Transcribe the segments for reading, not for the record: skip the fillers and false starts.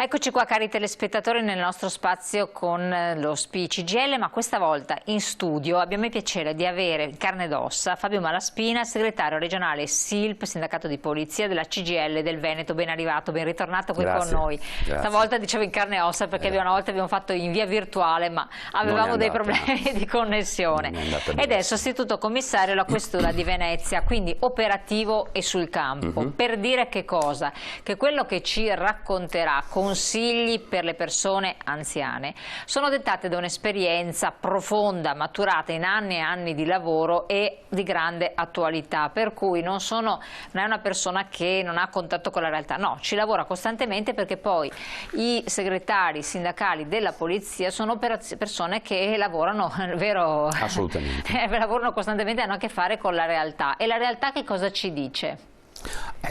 Eccoci qua cari telespettatori nel nostro spazio con lo SPI CGIL, ma questa volta in studio abbiamo il piacere di avere in carne ed ossa Fabio Malaspina, segretario regionale SILP, sindacato di polizia della CGIL del Veneto. Ben arrivato, ben ritornato qui con noi. Grazie. Stavolta dicevo in carne e ossa perché una volta abbiamo fatto in via virtuale, ma avevamo dei problemi di connessione. Ed è sostituto commissario alla questura di Venezia, quindi operativo e sul campo. Per dire che cosa? Che quello che ci racconterà, consigli per le persone anziane, sono dettate da un'esperienza profonda, maturata in anni e anni di lavoro e di grande attualità, per cui non è una persona che non ha contatto con la realtà, no, ci lavora costantemente, perché poi i segretari sindacali della polizia sono persone che lavorano, vero? Assolutamente. Lavorano costantemente e hanno a che fare con la realtà. E la realtà che cosa ci dice?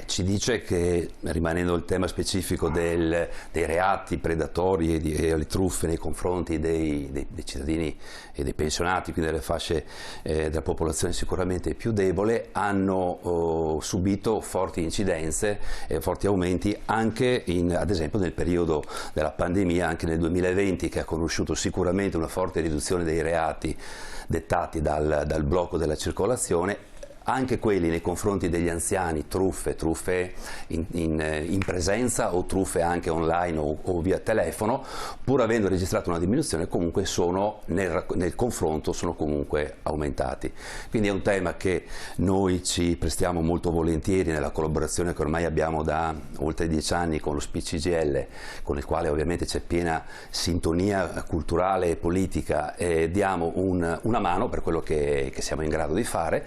Ci dice che, rimanendo il tema specifico dei reati predatori e le truffe nei confronti dei cittadini e dei pensionati, quindi delle fasce della popolazione sicuramente più debole, hanno subito forti incidenze e forti aumenti anche ad esempio nel periodo della pandemia, anche nel 2020, che ha conosciuto sicuramente una forte riduzione dei reati dettati dal blocco della circolazione. Anche quelli nei confronti degli anziani, truffe in presenza o truffe anche online o via telefono, pur avendo registrato una diminuzione, comunque nel confronto sono comunque aumentati. Quindi è un tema che noi ci prestiamo molto volentieri nella collaborazione che ormai abbiamo da oltre 10 anni con lo SPI CGIL, con il quale ovviamente c'è piena sintonia culturale e politica, e diamo una mano per quello che siamo in grado di fare.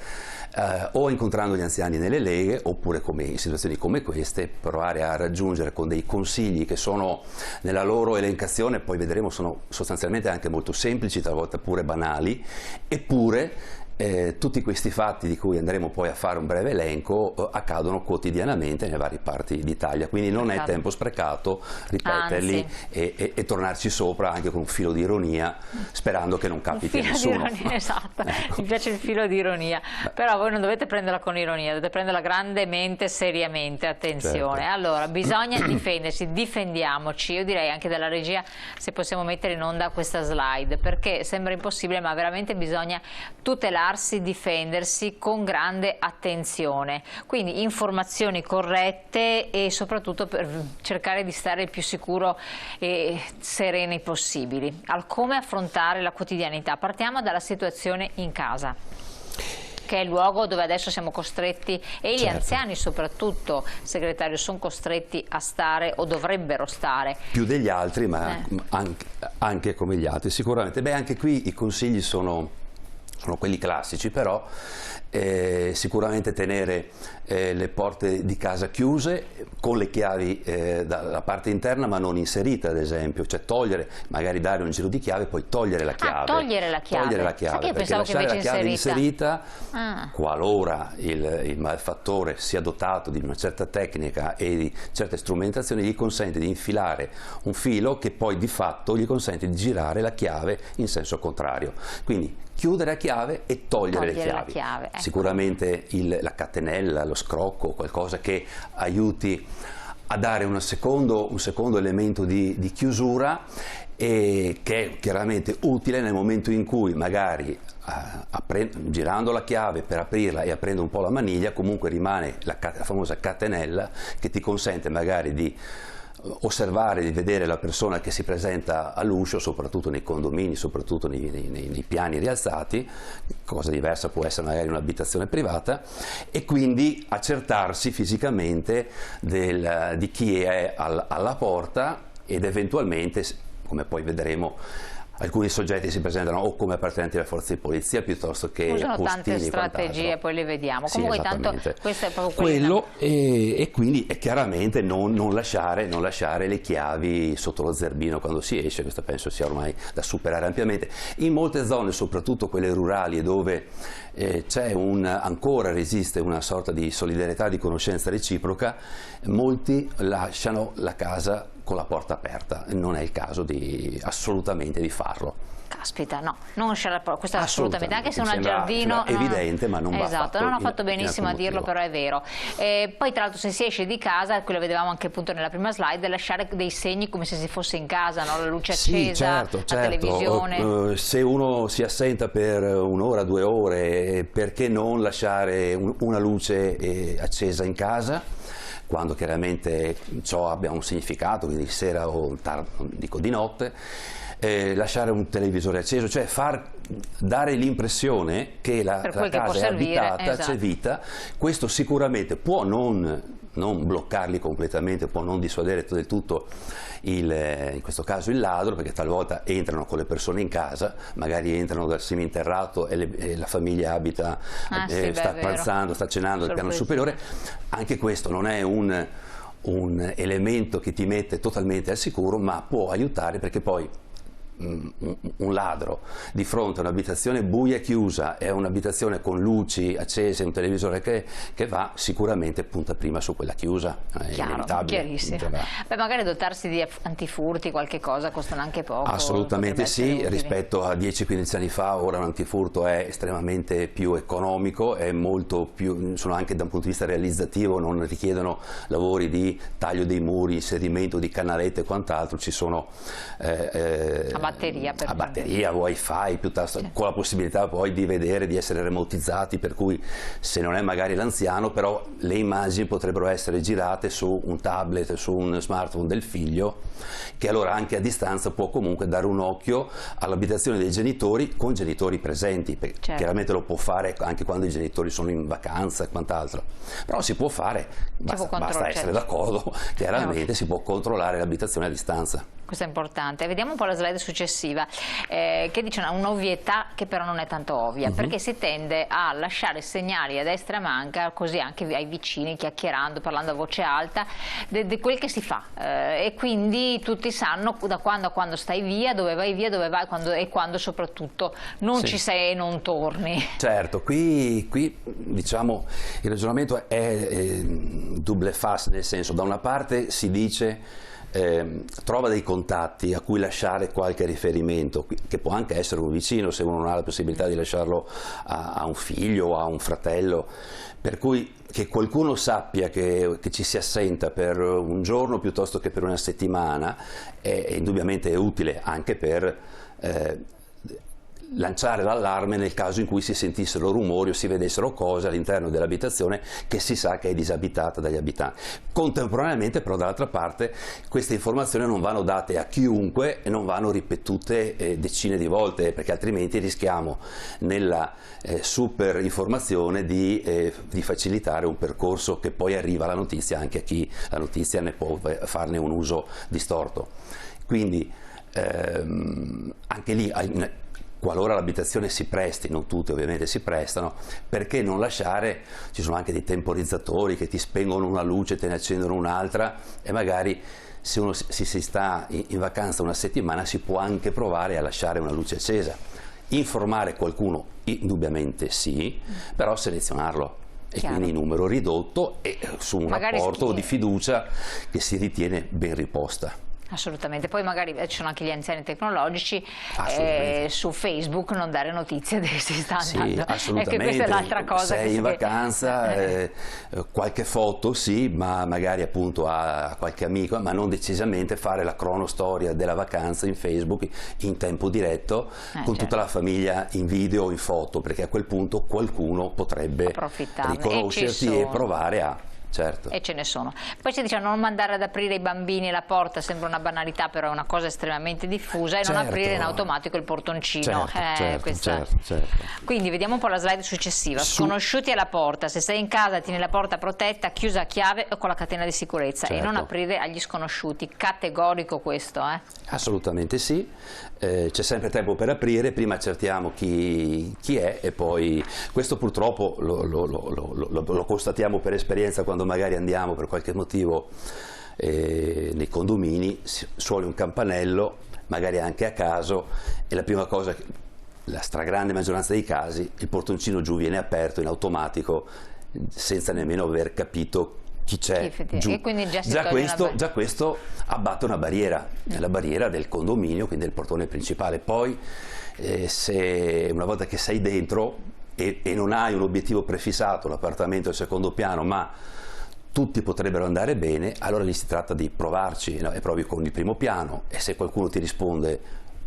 O incontrando gli anziani nelle leghe, oppure in situazioni come queste provare a raggiungere con dei consigli che sono nella loro elencazione, poi vedremo, sono sostanzialmente anche molto semplici, talvolta pure banali, eppure tutti questi fatti di cui andremo poi a fare un breve elenco accadono quotidianamente nelle varie parti d'Italia, quindi non è tempo sprecato ripeterli e tornarci sopra anche con un filo di ironia, sperando che non capiti a nessuno. Esatto, mi piace il filo di ironia, però voi non dovete prenderla con ironia, dovete prenderla grandemente, seriamente, attenzione. Certo. Allora, bisogna difendersi, difendiamoci. Io direi anche dalla regia se possiamo mettere in onda questa slide, perché sembra impossibile, ma veramente bisogna tutelarsi, difendersi con grande attenzione, quindi informazioni corrette e soprattutto per cercare di stare il più sicuro e sereni possibili. Al come affrontare la quotidianità, partiamo dalla situazione in casa, che è il luogo dove adesso siamo costretti, e gli anziani soprattutto, segretario, sono costretti a stare o dovrebbero stare. Più degli altri, ma anche come gli altri, sicuramente. Beh, anche qui i consigli sono quelli classici, però sicuramente tenere le porte di casa chiuse con le chiavi dalla parte interna ma non inserite, ad esempio, cioè togliere, magari dare un giro di chiave e poi togliere la chiave. Togliere la chiave. Togliere la chiave, perché lasciare la chiave inserita, qualora il malfattore sia dotato di una certa tecnica e di certe strumentazioni, gli consente di infilare un filo che poi di fatto gli consente di girare la chiave in senso contrario. Quindi chiudere la chiave e togliere le chiavi. Ecco. Sicuramente la catenella, lo scrocco, qualcosa che aiuti a dare un secondo elemento di chiusura, e che è chiaramente utile nel momento in cui magari girando la chiave per aprirla e aprendo un po' la maniglia, comunque rimane la famosa catenella che ti consente magari di osservare, di vedere la persona che si presenta all'uscio, soprattutto nei condomini, soprattutto nei piani rialzati. Cosa diversa può essere magari un'abitazione privata, e quindi accertarsi fisicamente di chi è alla porta, ed eventualmente, come poi vedremo, alcuni soggetti si presentano o come appartenenti alle forze di polizia piuttosto che usano tante strategie, poi le vediamo. Comunque intanto questo è proprio quello, e quindi chiaramente non lasciare le chiavi sotto lo zerbino quando si esce. Questo penso sia ormai da superare ampiamente. In molte zone, soprattutto quelle rurali, dove ancora resiste una sorta di solidarietà, di conoscenza reciproca, molti lasciano la casa con la porta aperta, non è il caso assolutamente di farlo. Caspita, no, non lasciare la porta, questo assolutamente, anche se un giardino... evidente, ma non va fatto. Esatto, non ho fatto benissimo a dirlo, però è vero. Poi tra l'altro se si esce di casa, quello vedevamo anche appunto nella prima slide, lasciare dei segni come se si fosse in casa, no? La luce accesa, certo. la televisione. Se uno si assenta per un'ora, 2 ore, perché non lasciare una luce accesa in casa? Quando chiaramente ciò abbia un significato, quindi di sera o dico di notte, lasciare un televisore acceso, cioè dare l'impressione che la casa è abitata, esatto. C'è vita. Questo sicuramente può non bloccarli completamente, può non dissuadere del tutto in questo caso il ladro, perché talvolta entrano con le persone in casa, magari entrano dal seminterrato e la famiglia abita, sta pranzando, sta cenando al piano superiore. Anche questo non è un elemento che ti mette totalmente al sicuro, ma può aiutare, perché poi un ladro di fronte a un'abitazione buia e chiusa e un'abitazione con luci accese, un televisore che va, sicuramente punta prima su quella chiusa. Chiaro, chiarissimo. Beh, magari dotarsi di antifurti, qualche cosa, costano anche poco. Assolutamente sì, rispetto a 10-15 anni fa ora un antifurto è estremamente più economico, è molto più, sono anche da un punto di vista realizzativo, non richiedono lavori di taglio dei muri, inserimento di canalette e quant'altro, ci sono a batteria, wifi, piuttosto, sì, con la possibilità poi di vedere, di essere remotizzati, per cui se non è magari l'anziano, però le immagini potrebbero essere girate su un tablet, su un smartphone del figlio, che allora anche a distanza può comunque dare un occhio all'abitazione dei genitori con genitori presenti, certo. Chiaramente lo può fare anche quando i genitori sono in vacanza e quant'altro, però si può fare, basta essere d'accordo, chiaramente si può controllare l'abitazione a distanza. Questo è importante. Vediamo un po' la slide successiva, che dice un'ovvietà che però non è tanto ovvia, perché si tende a lasciare segnali a destra e a manca, così anche ai vicini, chiacchierando, parlando a voce alta, di quel che si fa, e quindi tutti sanno da quando a quando stai via, dove vai, e quando soprattutto non ci sei e non torni. Certo, qui diciamo il ragionamento è double face, nel senso, da una parte si dice trova dei contatti a cui lasciare qualche riferimento, che può anche essere un vicino, se uno non ha la possibilità di lasciarlo a un figlio o a un fratello, per cui che qualcuno sappia che ci si assenta per un giorno piuttosto che per una settimana indubbiamente è utile, anche per lanciare l'allarme nel caso in cui si sentissero rumori o si vedessero cose all'interno dell'abitazione che si sa che è disabitata dagli abitanti. Contemporaneamente però dall'altra parte queste informazioni non vanno date a chiunque e non vanno ripetute decine di volte, perché altrimenti rischiamo nella super informazione di facilitare un percorso che poi arriva la notizia anche a chi la notizia ne può farne un uso distorto. Quindi anche lì, qualora l'abitazione si presti, non tutte ovviamente si prestano, perché non lasciare, ci sono anche dei temporizzatori che ti spengono una luce, te ne accendono un'altra, e magari se uno si sta in vacanza una settimana si può anche provare a lasciare una luce accesa. Informare qualcuno indubbiamente sì, però selezionarlo. E quindi in numero ridotto e su un rapporto di fiducia che si ritiene ben riposta. Assolutamente, poi magari ci sono anche gli anziani tecnologici, su Facebook non dare notizie che si sta andando, assolutamente. Questa è l'altra cosa. Sei in vacanza, qualche foto sì, ma magari appunto a qualche amico, ma non decisamente fare la cronostoria della vacanza in Facebook in tempo diretto con tutta la famiglia in video o in foto, perché a quel punto qualcuno potrebbe riconoscerti e provare a... Certo. E ce ne sono. Poi si dice non mandare ad aprire i bambini la porta, sembra una banalità, però è una cosa estremamente diffusa, e non aprire in automatico il portoncino. Certo. Quindi vediamo un po' la slide successiva. Sconosciuti alla porta, se sei in casa tieni la porta protetta, chiusa a chiave o con la catena di sicurezza, e non aprire agli sconosciuti. Categorico questo, Assolutamente sì. C'è sempre tempo per aprire, prima accertiamo chi è, e poi questo purtroppo lo constatiamo per esperienza quando magari andiamo per qualche motivo nei condomini, suona un campanello, magari anche a caso, e la prima cosa, la stragrande maggioranza dei casi, il portoncino giù viene aperto in automatico senza nemmeno aver capito chi c'è giù. E quindi già questo abbatte una barriera, la barriera del condominio, quindi del portone principale. Poi se una volta che sei dentro e non hai un obiettivo prefissato, l'appartamento al secondo piano, ma tutti potrebbero andare bene, allora lì si tratta di provarci, no? E provi con il primo piano, e se qualcuno ti risponde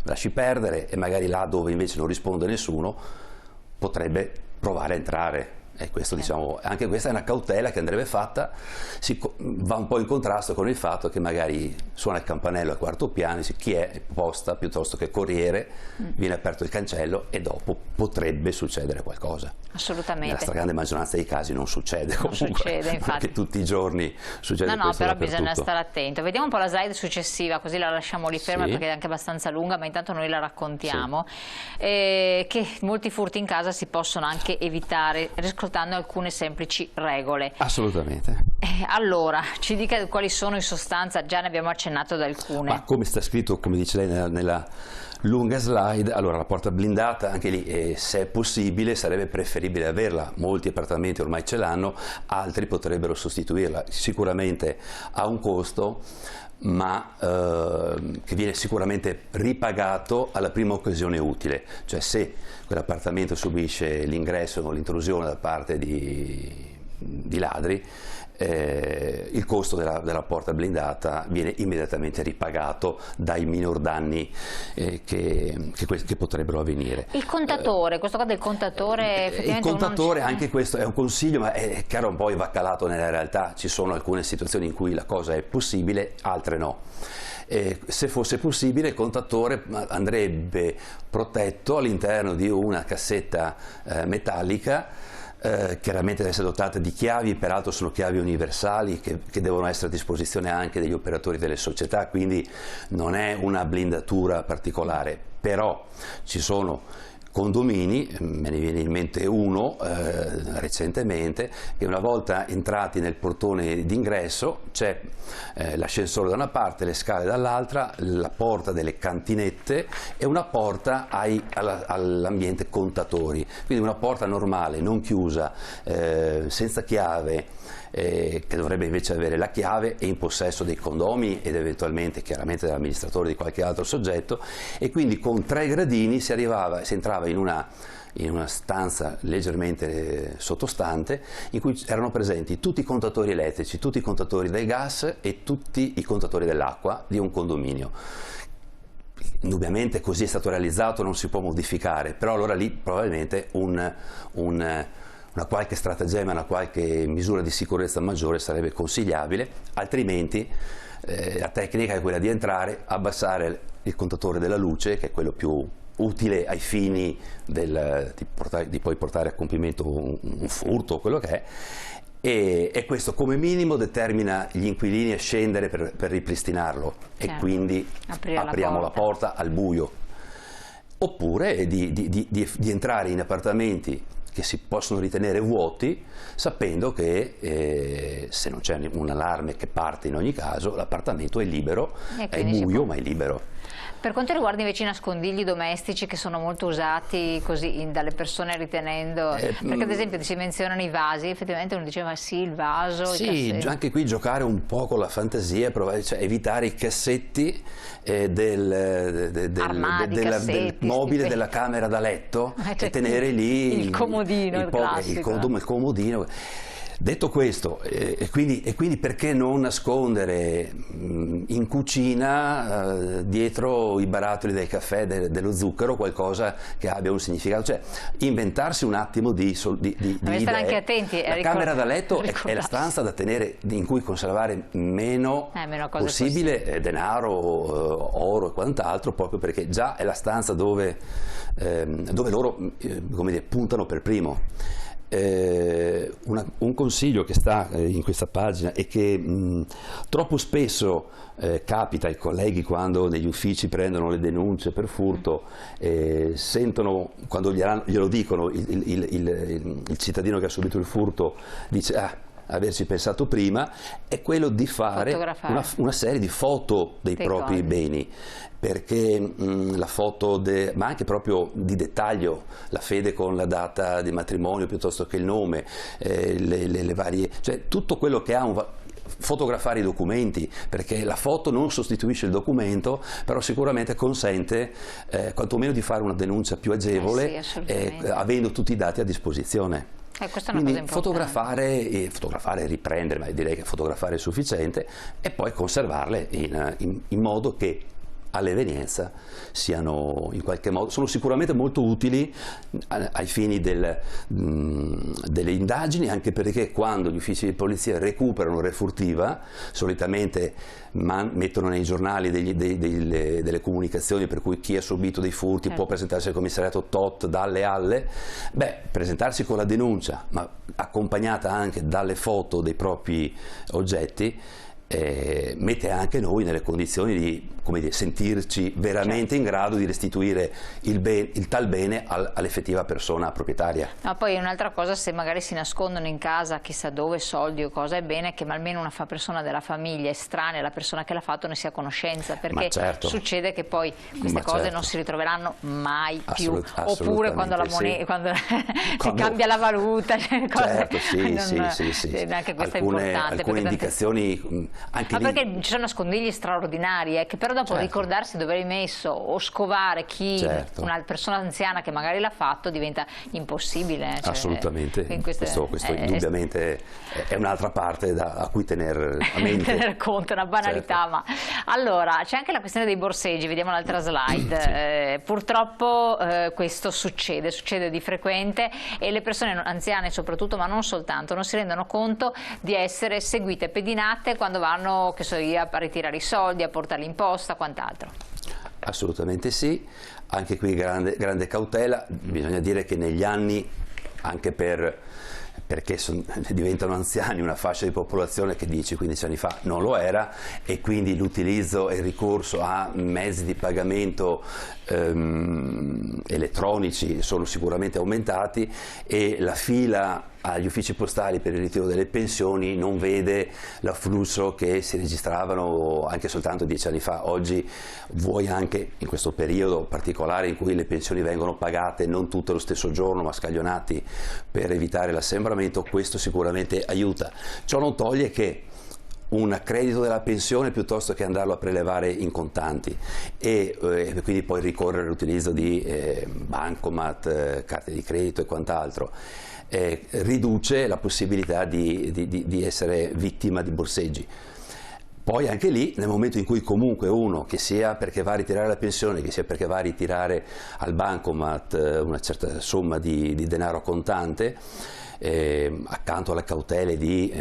lasci perdere, e magari là dove invece non risponde nessuno potrebbe provare a entrare. E questo, diciamo, anche questa è una cautela che andrebbe fatta, va un po' in contrasto con il fatto che magari suona il campanello al quarto piano, dice chi è, posta piuttosto che corriere, viene aperto il cancello e dopo potrebbe succedere qualcosa. Assolutamente. Nella stragrande maggioranza dei casi non succede comunque, non succede, infatti. Perché tutti i giorni succede questo però dappertutto. bisogna stare attento. Vediamo un po' la slide successiva, così la lasciamo lì ferma, perché è anche abbastanza lunga, ma intanto noi la raccontiamo. Che molti furti in casa si possono anche evitare rispettando alcune semplici regole. Assolutamente. Allora, ci dica quali sono in sostanza, già ne abbiamo accennato ad alcune. Ma come sta scritto, come dice lei nella lunga slide, allora la porta blindata, anche lì se è possibile sarebbe preferibile averla, molti appartamenti ormai ce l'hanno, altri potrebbero sostituirla, sicuramente ha un costo, ma che viene sicuramente ripagato alla prima occasione utile, cioè se quell'appartamento subisce l'ingresso o l'intrusione da parte di ladri, il costo della porta blindata viene immediatamente ripagato dai minor danni che potrebbero avvenire. Il contatore, questo qua del contatore, effettivamente il contatore, anche questo è un consiglio, ma è chiaro, poi va calato nella realtà. Ci sono alcune situazioni in cui la cosa è possibile, altre no. Se fosse possibile il contatore andrebbe protetto all'interno di una cassetta metallica, chiaramente deve essere dotata di chiavi, peraltro sono chiavi universali che devono essere a disposizione anche degli operatori delle società, quindi non è una blindatura particolare, però ci sono condomini, me ne viene in mente uno recentemente, che una volta entrati nel portone d'ingresso c'è l'ascensore da una parte, le scale dall'altra, la porta delle cantinette e una porta all'ambiente contatori, quindi una porta normale, non chiusa, senza chiave, che dovrebbe invece avere la chiave e in possesso dei condomini ed eventualmente chiaramente dell'amministratore di qualche altro soggetto, e quindi con 3 gradini si entrava in una stanza leggermente sottostante in cui erano presenti tutti i contatori elettrici, tutti i contatori del gas e tutti i contatori dell'acqua di un condominio. Indubbiamente così è stato realizzato, non si può modificare, però allora lì probabilmente una qualche stratagemma, una qualche misura di sicurezza maggiore sarebbe consigliabile, altrimenti la tecnica è quella di entrare, abbassare il contatore della luce, che è quello più utile ai fini di poi portare a compimento un furto o quello che è, e questo come minimo determina gli inquilini a scendere per ripristinarlo, certo. E quindi apriamo la porta al buio, oppure di entrare in appartamenti che si possono ritenere vuoti, sapendo che se non c'è un allarme che parte in ogni caso, l'appartamento è libero, è buio ma è libero. Per quanto riguarda invece i nascondigli domestici, che sono molto usati così dalle persone ritenendo, perché ad esempio si menzionano i vasi, effettivamente uno diceva sì, il vaso, sì, anche qui giocare un po' con la fantasia, cioè evitare i cassetti del mobile della camera da letto, e tenere lì il comodino, il comodino. Detto questo, e quindi perché non nascondere in cucina dietro i barattoli del caffè, dello zucchero, qualcosa che abbia un significato, cioè inventarsi un attimo di idee. Stare anche attenti. La camera da letto è la stanza da tenere, in cui conservare meno possibile denaro, oro e quant'altro, proprio perché già è la stanza dove loro come dire, puntano per primo. Un consiglio che sta in questa pagina è che troppo spesso capita ai colleghi, quando negli uffici prendono le denunce per furto, sentono, quando glielo dicono, il cittadino che ha subito il furto dice averci pensato prima, è quello di fare una serie di foto dei propri beni, perché la foto, ma anche proprio di dettaglio, la fede con la data di matrimonio piuttosto che il nome, le varie, cioè tutto quello che ha fotografare i documenti, perché la foto non sostituisce il documento, però sicuramente consente quantomeno di fare una denuncia più agevole, avendo tutti i dati a disposizione. Questa è una Quindi cosa fotografare e riprendere, ma direi che fotografare è sufficiente, e poi conservarle in modo che all'evenienza siano in qualche modo, sono sicuramente molto utili ai fini delle indagini, anche perché quando gli uffici di polizia recuperano refurtiva, solitamente mettono nei giornali delle comunicazioni per cui chi ha subito dei furti può presentarsi al commissariato tot dalle alle, presentarsi con la denuncia, ma accompagnata anche dalle foto dei propri oggetti, mette anche noi nelle condizioni di, come dire, sentirci veramente in grado di restituire il tal bene all'effettiva persona proprietaria. Ma poi un'altra cosa, se magari si nascondono in casa chissà dove soldi o cosa, è bene che almeno una persona della famiglia estranea alla persona che l'ha fatto ne sia a conoscenza, perché succede che poi queste cose non si ritroveranno mai più, oppure quando si cambia la valuta, anche questo è importante. Alcune indicazioni perché ci sono nascondigli straordinari che però dopo ricordarsi dove hai messo o scovare una persona anziana che magari l'ha fatto diventa impossibile. Assolutamente, questo indubbiamente è un'altra parte a cui tenere a mente. Tener conto, una banalità. Ma allora c'è anche la questione dei borseggi, vediamo l'altra slide. Purtroppo questo succede di frequente, e le persone anziane soprattutto, ma non soltanto, non si rendono conto di essere seguite, pedinate quando vanno, che so io, a ritirare i soldi, a portare l'imposta, quant'altro. Assolutamente sì, anche qui grande cautela. Bisogna dire che negli anni, anche perché diventano anziani una fascia di popolazione che 10-15 anni fa non lo era, e quindi l'utilizzo e il ricorso a mezzi di pagamento elettronici sono sicuramente aumentati, e la fila agli uffici postali per il ritiro delle pensioni non vede l'afflusso che si registravano anche soltanto 10 anni fa. Oggi, vuoi anche in questo periodo particolare in cui le pensioni vengono pagate non tutte lo stesso giorno ma scaglionati per evitare l'assembramento, questo sicuramente aiuta. Ciò non toglie che un credito della pensione, piuttosto che andarlo a prelevare in contanti e quindi poi ricorrere all'utilizzo di bancomat, carte di credito e quant'altro, riduce la possibilità di essere vittima di borseggi. Poi anche lì, nel momento in cui comunque uno, che sia perché va a ritirare la pensione, che sia perché va a ritirare al bancomat una certa somma di denaro contante, accanto alle cautele di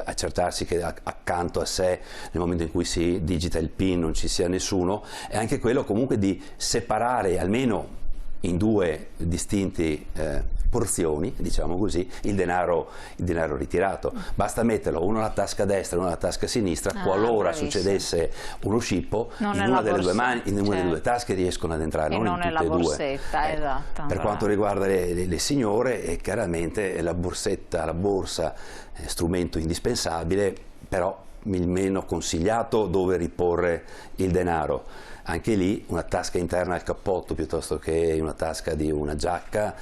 accertarsi che accanto a sé, nel momento in cui si digita il PIN, non ci sia nessuno, è anche quello comunque di separare almeno in due distinti porzioni, diciamo così, il denaro ritirato. Basta metterlo uno nella tasca destra e uno nella tasca sinistra, qualora succedesse uno scippo, in una delle due mani, in una delle due tasche riescono ad entrare, non in tutte e due. Esatto. Per quanto riguarda le signore, chiaramente la borsetta, la borsa è strumento indispensabile, però il meno consigliato dove riporre il denaro. Anche lì una tasca interna al cappotto piuttosto che una tasca di una giacca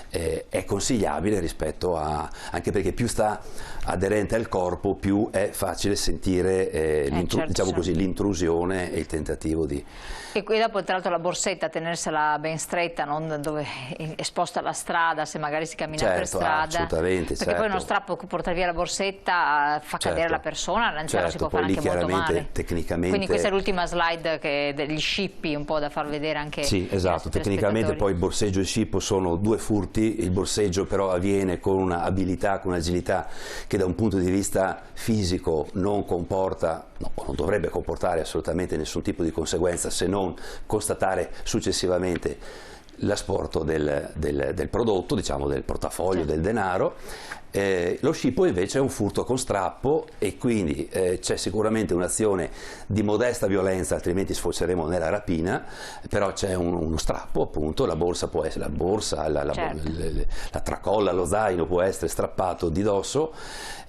è consigliabile, rispetto anche perché più sta aderente al corpo, più è facile sentire diciamo così, l'intrusione e il tentativo di... E qui dopo, tra l'altro, la borsetta tenersela ben stretta, non dove esposta alla strada, se magari si cammina per strada, assolutamente, perché poi uno strappo che porta via la borsetta fa cadere la persona, l'anziano si può fare anche molto male. Tecnicamente... Quindi questa è l'ultima slide degli scippi, un po' da far vedere anche. Sì, esatto, tecnicamente poi il borseggio e il scippo sono due furti. Il borseggio però avviene con un'abilità, con un'agilità che da un punto di vista fisico non comporta, non dovrebbe comportare assolutamente nessun tipo di conseguenza, se non constatare successivamente l'asporto del prodotto, diciamo del portafoglio, del denaro. Lo scippo invece è un furto con strappo e quindi c'è sicuramente un'azione di modesta violenza, altrimenti sfoceremo nella rapina, però c'è uno strappo, appunto, la borsa può essere la tracolla, lo zaino può essere strappato di dosso,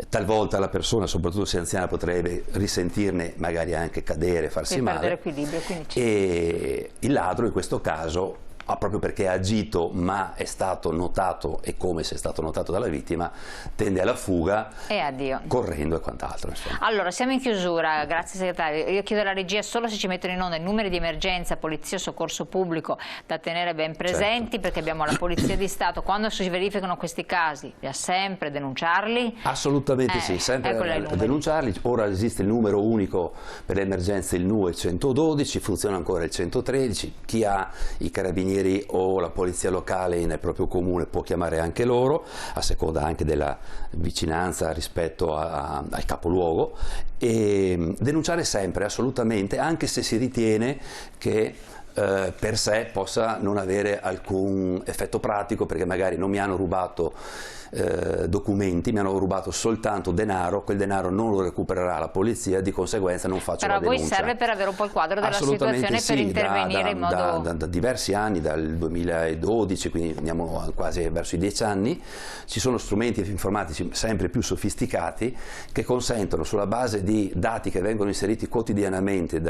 talvolta la persona, soprattutto se anziana, potrebbe risentirne, magari anche cadere, farsi male, equilibrio, e il ladro in questo caso, proprio perché ha agito ma è stato notato, e come se è stato notato dalla vittima, tende alla fuga e addio, correndo e quant'altro. Allora, siamo in chiusura, grazie segretario. Io chiedo alla regia solo se ci mettono in onda i numeri di emergenza, polizia, soccorso pubblico da tenere ben presenti, certo, perché abbiamo la Polizia di Stato, quando si verificano questi casi, bisogna sempre denunciarli? Assolutamente sì, sempre denunciarli. Ora esiste il numero unico per le emergenze, il NU, il 112, funziona ancora il 113, chi ha i carabinieri o la polizia locale nel proprio comune può chiamare anche loro, a seconda anche della vicinanza rispetto al capoluogo, e denunciare sempre, assolutamente, anche se si ritiene che per sé possa non avere alcun effetto pratico, perché magari non mi hanno rubato documenti, mi hanno rubato soltanto denaro, quel denaro non lo recupererà la polizia, di conseguenza non faccio la denuncia. Però a voi serve per avere un po' il quadro della situazione, sì, per intervenire in modo... Da diversi anni, dal 2012, quindi andiamo quasi verso i 10 anni, ci sono strumenti informatici sempre più sofisticati che consentono, sulla base di dati che vengono inseriti quotidianamente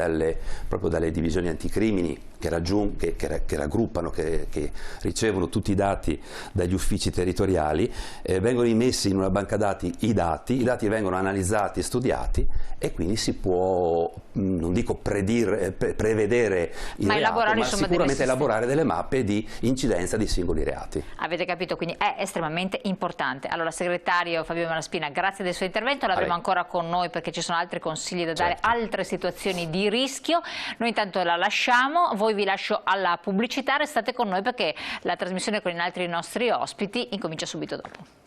proprio dalle divisioni anticrimini che raggruppano, che ricevono tutti i dati dagli uffici territoriali, vengono immessi in una banca dati i dati vengono analizzati e studiati, e quindi si può, non dico prevedere il reato, ma sicuramente elaborare delle mappe di incidenza di singoli reati. Avete capito, quindi è estremamente importante. Allora, segretario Fabio Malaspina, grazie del suo intervento, l'avremo ancora con noi perché ci sono altri consigli da dare, certo, altre situazioni di rischio. Noi intanto la lasciamo, voi vi lascio alla pubblicità, restate con noi perché la trasmissione con gli altri nostri ospiti incomincia subito dopo.